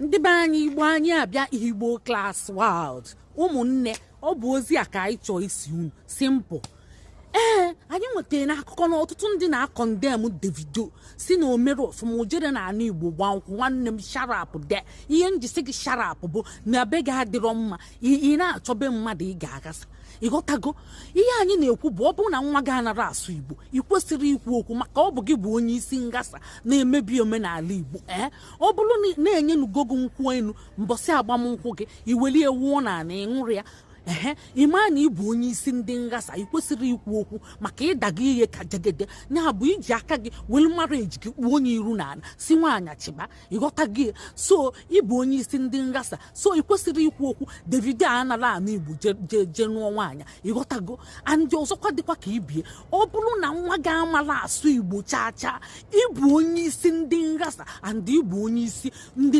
ndị be anyị Igbo anyị abịa Igbo class world ụmụnne ọ bụ ozi a ka anyị chọọ isi unu simple. Anyị nwetara n'akụkọ na ọtụtụ ndị na-akọndem Davido si na omere ọfụma ojere na ala Igbo gba nkwụ. Nwanne m sharap de ihe njisi gị sharap bụ na be gị adịrọ mma ị na-achọbe mmadụ ị ga-agasa ịghọtago ihe anyị na-ekwu bụ ọ bụrụ na nwa gị anara asụ Igbo ị kwesịrị ikwu okwu maka ọ bụ gị bụ onye isi ngasa na-emebi omenala Igbo. Ọ bụrụ na-enye nugogo nkwụ elu mbọsị agbamnkwụ gị iwelie wuo na ana ịṅụrụ ya ịma na ịbụ onye isi ndị ngasa ị kwesịrị ikwu okwu maka ịdaga ihe ka jegede ya bụ iji aka gị welu mara eji gị kpuo onye iru na ala si nwaanyị chiba ịghọta gị so ịbụ onye isi ndị ngasa so ị kwesịrị ikwu okwu. Davido anara ana Igbo je nụọ nwaanyị ịghọtago andị ọzọkwa dịkwa ka ibie ọ bụrụ na nwa gị amala asụ Igbo chaa chaa ịbụ onye isi ndị ngasa andị ịbụ onye isi ndị